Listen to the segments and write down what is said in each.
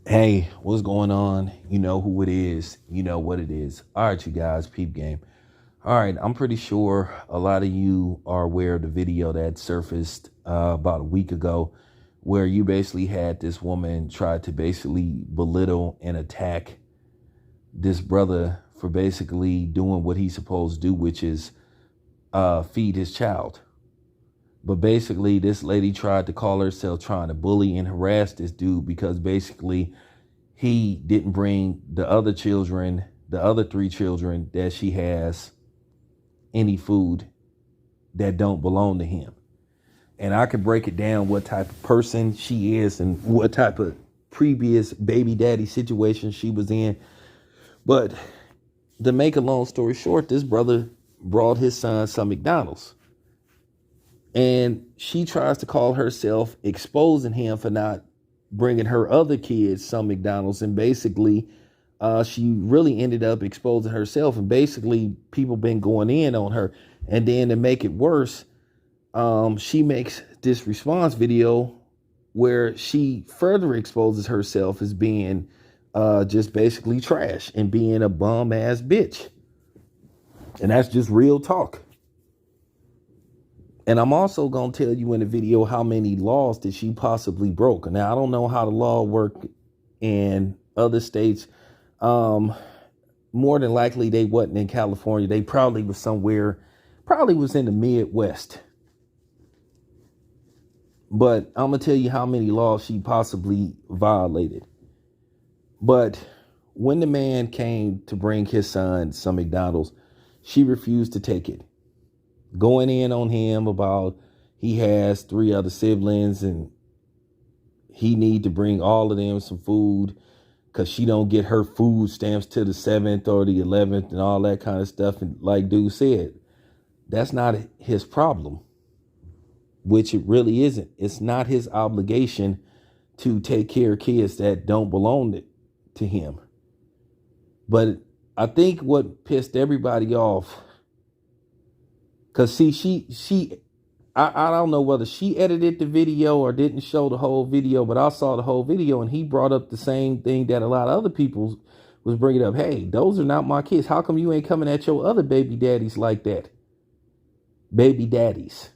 Hey, what's going on? You know who it is. You know what it is. All right, you guys, peep game. All right, I'm pretty sure a lot of you are aware of the video that surfaced about a week ago where you basically had this woman try to basically belittle and attack this brother for basically doing what he's supposed to do, which is feed his child. But basically, this lady tried to call herself trying to bully and harass this dude because basically he didn't bring the other children, the other three children that she has, any food that don't belong to him. And I could break it down what type of person she is and what type of previous baby daddy situation she was in. But to make a long story short, this brother brought his son some McDonald's. And she tries to call herself exposing him for not bringing her other kids some McDonald's. And basically, she really ended up exposing herself. And basically, people been going in on her. And then to make it worse, she makes this response video where she further exposes herself as being just basically trash and being a bum ass bitch. And that's just real talk. And I'm also going to tell you in the video how many laws that she possibly broke. Now, I don't know how the law work in other states. More than likely, they wasn't in California. They probably was somewhere, probably was in the Midwest. But I'm going to tell you how many laws she possibly violated. But when the man came to bring his son some McDonald's, she refused to take it. Going in on him about he has three other siblings and he need to bring all of them some food because she don't get her food stamps to the 7th or the 11th and all that kind of stuff. And like dude said, that's not his problem, which it really isn't. It's not his obligation to take care of kids that don't belong to him. But I think what pissed everybody off, because see, I don't know whether she edited the video or didn't show the whole video, but I saw the whole video and he brought up the same thing that a lot of other people was bringing up. Hey, those are not my kids. How come you ain't coming at your other baby daddies like that? Baby daddies,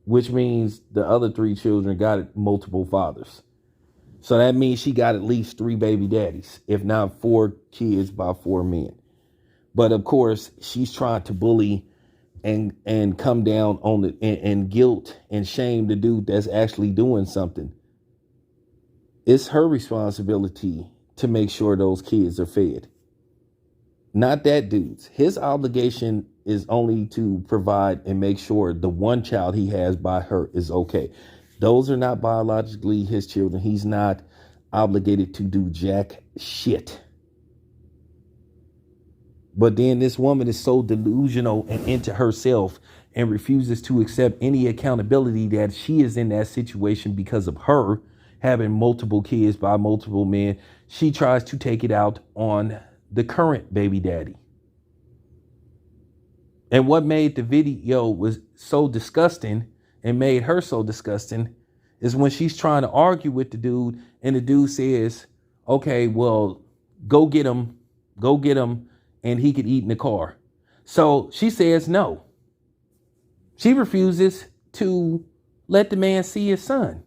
which means the other three children got multiple fathers. So that means she got at least 3 baby daddies, if not 4 kids by 4 men. But of course, she's trying to bully and come down on the and guilt and shame the dude that's actually doing something. It's her responsibility to make sure those kids are fed, not that dude's. His obligation is only to provide and make sure the one child he has by her is okay. Those are not biologically his children. He's not obligated to do jack shit. But then this woman is so delusional and into herself and refuses to accept any accountability that she is in that situation because of her having multiple kids by multiple men. She tries to take it out on the current baby daddy. And what made the video was so disgusting and made her so disgusting is when she's trying to argue with the dude and the dude says, okay, well, go get him, and he could eat in the car. So she says no. She refuses to let the man see his son,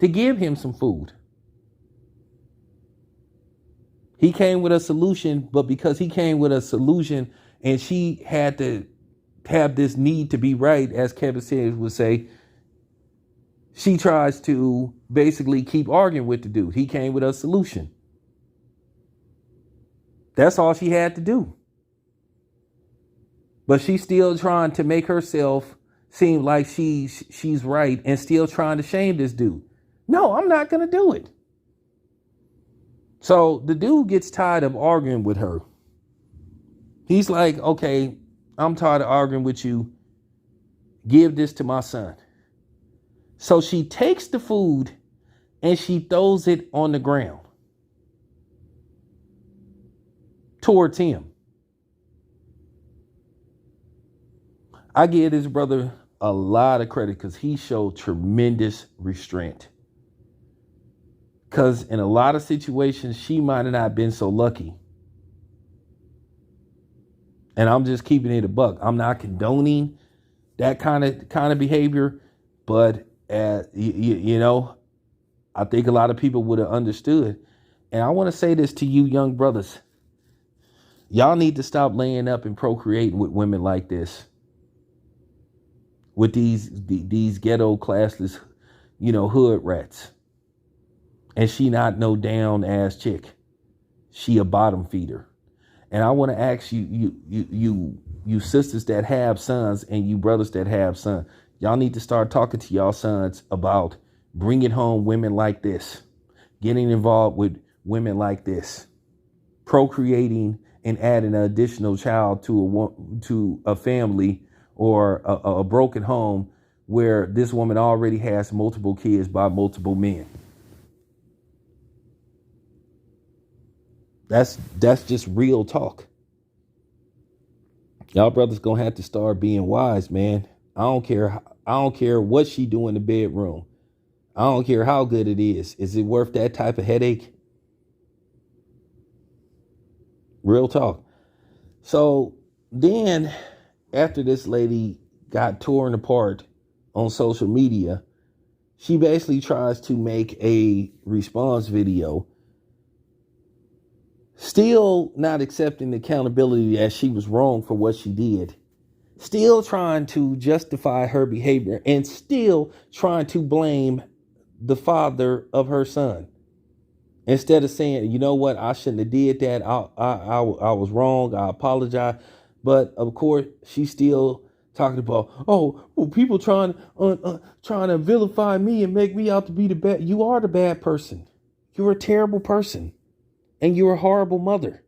to give him some food. He came with a solution, but because he came with a solution and she had to have this need to be right, as Kevin Samuels would say, she tries to basically keep arguing with the dude. He came with a solution. That's all she had to do. But she's still trying to make herself seem like she's right and still trying to shame this dude. No, I'm not going to do it. So the dude gets tired of arguing with her. He's like, okay, I'm tired of arguing with you. Give this to my son. So she takes the food and she throws it on the ground towards him. I give this brother a lot of credit because he showed tremendous restraint. Because in a lot of situations, she might have not been so lucky. And I'm just keeping it a buck. I'm not condoning that kind of behavior, but you know, I think a lot of people would have understood. And I want to say this to you young brothers. Y'all need to stop laying up and procreating with women like this. With these ghetto classless, you know, hood rats. And she not no down ass chick. She a bottom feeder. And I want to ask you sisters that have sons and you brothers that have sons, y'all need to start talking to y'all sons about bringing home women like this, getting involved with women like this, procreating and adding an additional child to a family or a broken home where this woman already has multiple kids by multiple men. That's just real talk. Y'all brothers gonna have to start being wise, man. I don't care what she do in the bedroom. I don't care how good it is. Is it worth that type of headache? Real talk. So then after this lady got torn apart on social media, she basically tries to make a response video, still not accepting the accountability that she was wrong for what she did, still trying to justify her behavior, and still trying to blame the father of her son. Instead of saying, you know what, I shouldn't have did that. I was wrong. I apologize. But of course, she's still talking about, oh, well, people trying to vilify me and make me out to be the bad. You are the bad person. You're a terrible person. And you're a horrible mother.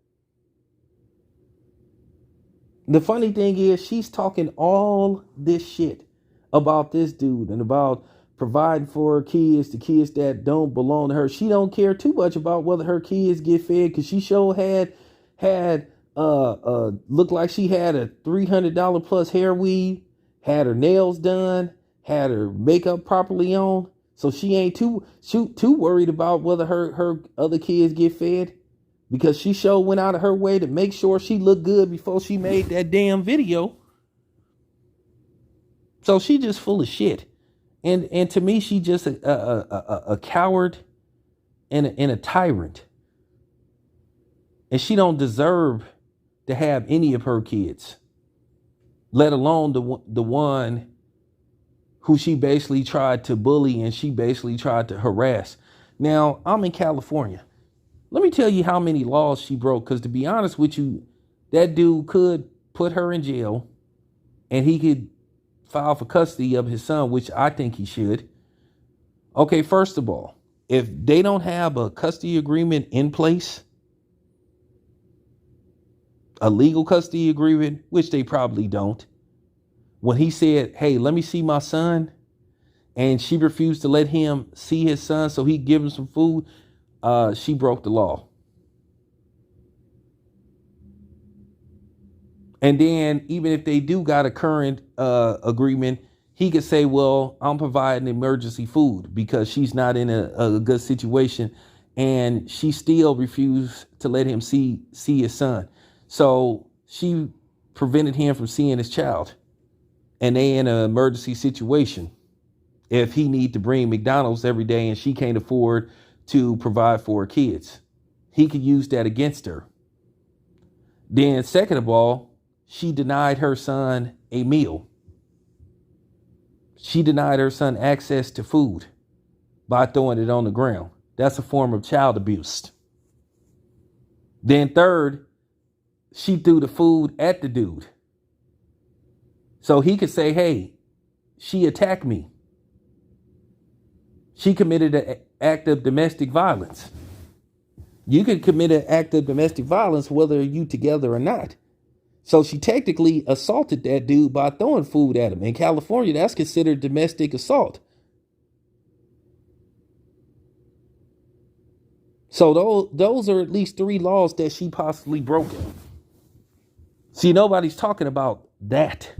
The funny thing is, she's talking all this shit about this dude and about providing for her kids, the kids that don't belong to her. She don't care too much about whether her kids get fed, because she sure had looked like she had a $300 plus hair weave, had her nails done, had her makeup properly on. So she ain't too worried about whether her other kids get fed, because she sure went out of her way to make sure she looked good before she made that damn video. So she just full of shit. And to me, she just a coward and a tyrant. And she don't deserve to have any of her kids, let alone the one who she basically tried to bully and she basically tried to harass. Now, I'm in California. Let me tell you how many laws she broke, because to be honest with you, that dude could put her in jail and he could file for custody of his son, which I think he should. Okay, first of all, if they don't have a custody agreement in place, a legal custody agreement, which they probably don't, when he said, hey, let me see my son, and she refused to let him see his son so he'd give him some food, she broke the law. And then even if they do got a current agreement, he could say, well, I'm providing emergency food because she's not in a good situation, and she still refused to let him see his son. So she prevented him from seeing his child, and they in an emergency situation. If he need to bring McDonald's every day and she can't afford to provide for her kids, he could use that against her. Then second of all, she denied her son a meal. She denied her son access to food by throwing it on the ground. That's a form of child abuse. Then third, she threw the food at the dude. So he could say, hey, she attacked me. She committed an act of domestic violence. You could commit an act of domestic violence whether you together or not. So she technically assaulted that dude by throwing food at him. In California, that's considered domestic assault. So those are at least 3 laws that she possibly broken. See, nobody's talking about that.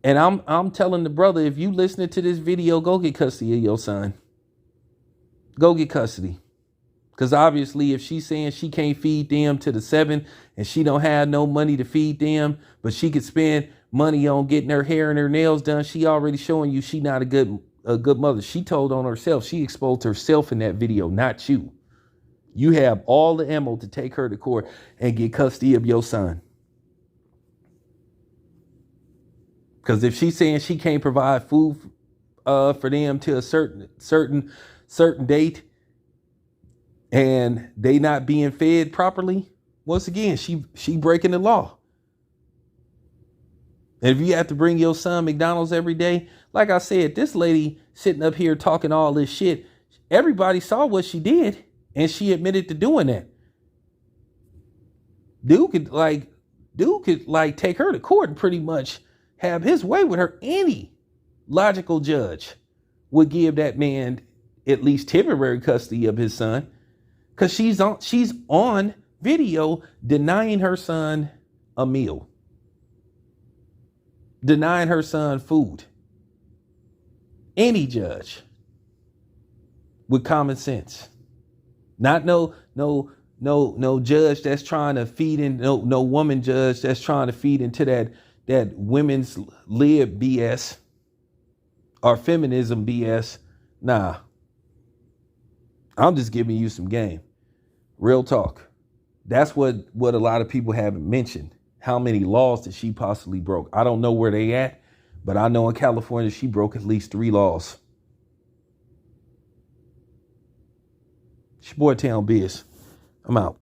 And I'm telling the brother, if you listening to this video, go get custody of your son. Go get custody. Because obviously if she's saying she can't feed them to the 7 and she don't have no money to feed them, but she could spend money on getting her hair and her nails done, she already showing you she not a good mother. She told on herself. She exposed herself in that video, not you. You have all the ammo to take her to court and get custody of your son. Because if she's saying she can't provide food for them to a certain date, and they not being fed properly, once again, she breaking the law. And if you have to bring your son McDonald's every day, like I said, this lady sitting up here talking all this shit, everybody saw what she did, and she admitted to doing that. Dude could take her to court and pretty much have his way with her. Any logical judge would give that man at least temporary custody of his son. Because she's on video denying her son a meal, denying her son food. Any judge with common sense, not no judge that's trying to feed in, no woman judge that's trying to feed into that women's lib BS or feminism BS. Nah. I'm just giving you some game. Real talk. That's what a lot of people haven't mentioned. How many laws that she possibly broke. I don't know where they at, but I know in California she broke at least 3 laws. It's your boy Town Biz. I'm out.